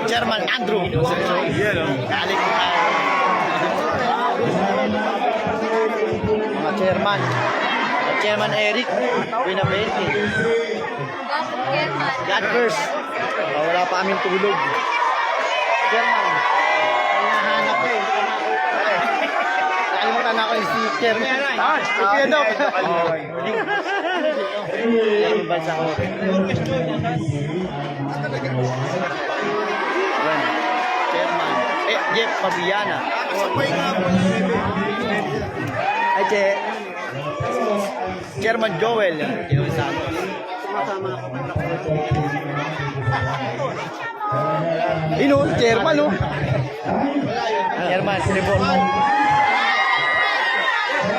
Chairman Andrew. Galing tayo. Mga chairman. Chairman Eric. Binabente. God first. Wala pa aming tulog. Chairman. Hinahanap ko eh. Nakalimutan ako yung si Chairman. Kaya daw. Yung bansa ko. Chairman. Jeff Fabiana. Ay, Chairman Joel. Ino, chairman, no? Chairman, Siribon.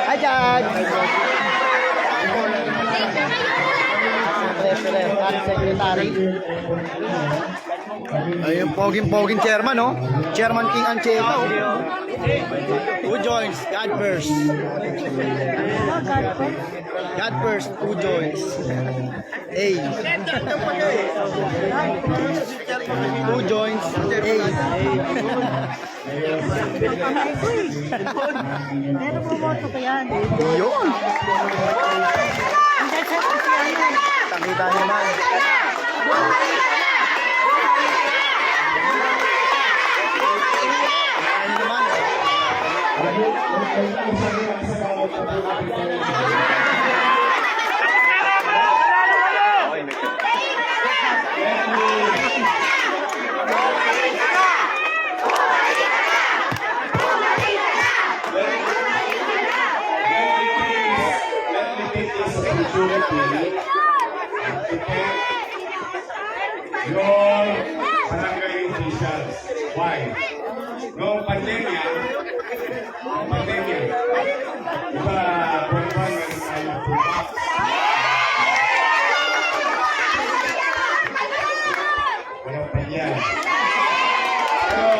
Hi, Dad. Secretary. Ay, yung poging chairman, no? Chairman King Ancheva, oh. Who joins? God first. God first, who joins? A. Who joins? A. Meron po boto ko yan. Yun. Takita nyo naman. Your barangay officials. Why? No pandemya. Iba, buwan-buwan, meron tayong pupak. Walang panyan. Pero,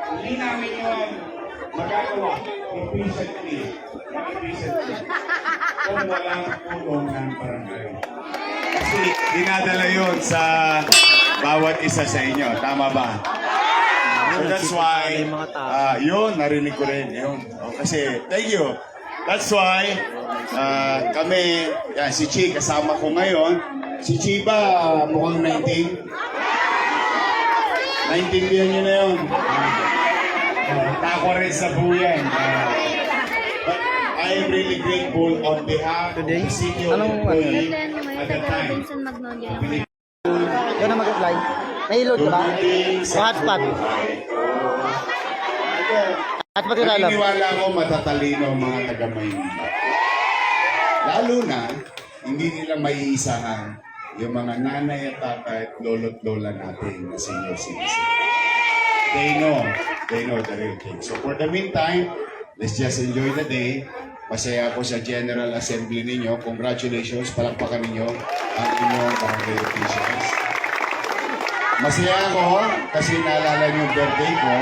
hindi namin yun magagawa efficiently. Kung walang tulong ng barangay. Kasi dinadala yun sa bawat isa sa inyo. Tama ba? So that's why, yun, narinig ko rin. Yun. Kasi, thank you. That's why, kami, yan, si Chi, kasama ko ngayon. Si Chi ba, mukhang 19? 19 yan yun na yun. Tako rin sa buyan. But I am really grateful on behalf of the city of Yorme at the time. Ikaw na mag-apply. Nahilod ka ba? Hotspot. Hotspot ka alam. Naniniwala ko matatalino ang mga taga-Maynila. Lalo na, hindi nila maiisahan yung mga nanay at tatay at lolo't lola natin na senior citizen. They know the real thing. So for the meantime, let's just enjoy the day. Masaya ako sa General Assembly ninyo. Congratulations, palakpakan ninyo ang inyong barangay officials. Masaya ako kasi naalala niyo yung birthday ko.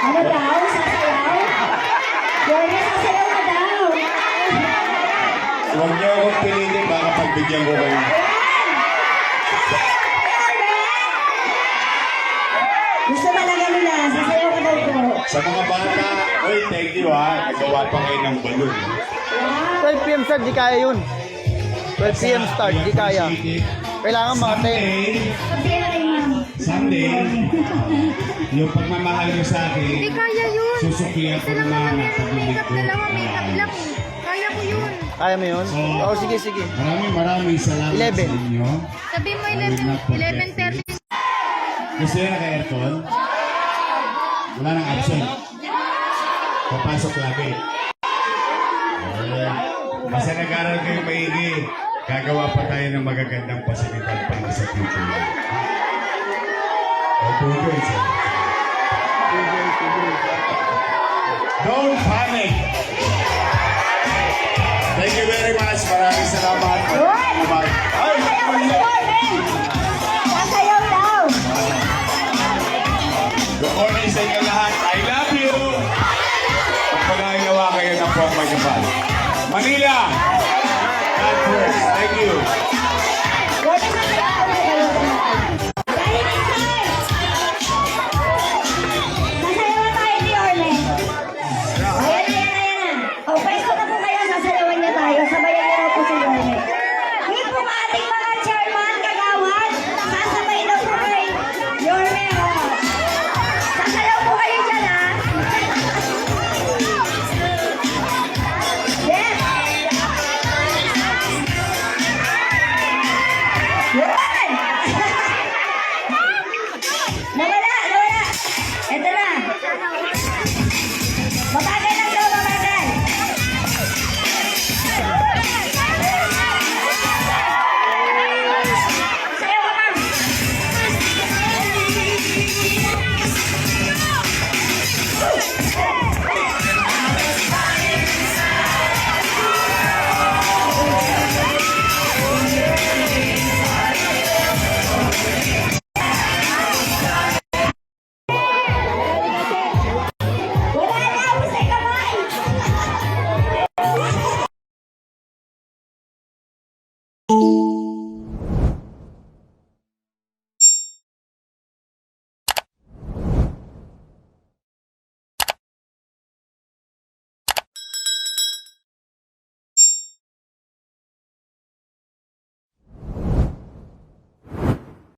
Ano daw? Sasayaw? Yorme, sasayaw ka daw. Huwag niyo akong pilitin, baka pagbigyan ko kayo. Gusto talaga nila, sasayaw ka daw po. Sa mga bata, oy, thank you ha. Nagawa pa kayo ng balon. 12 p.m. start, di kaya yun. 12 p.m. start, di kaya. Kailangan mga 10. Someday, yung pagmamahal nyo sa akin, Hindi kaya yun. susuklihan ko Isa lang naman naman ang yung makeup, pagbibig dalawa makeup lang. Kaya ko yun. Kaya mo yun? Oo, sige, sige. Maraming salamat 11. sa inyo. Sabi mo 11:30. Gusto nyo naka-aircon? Wala nang absent. Papasok lagi. Basta nag-aral kayo maigi, gagawa pa tayo ng magagandang pasilidad para sa future. Don't panic! Thank you very much. Maraming salamat. Ay! Sasayaw daw. Good morning sa inyo lahat. I love you! Pagpagagawa kayo ng po ang microphone. Manila! God first. Thank you.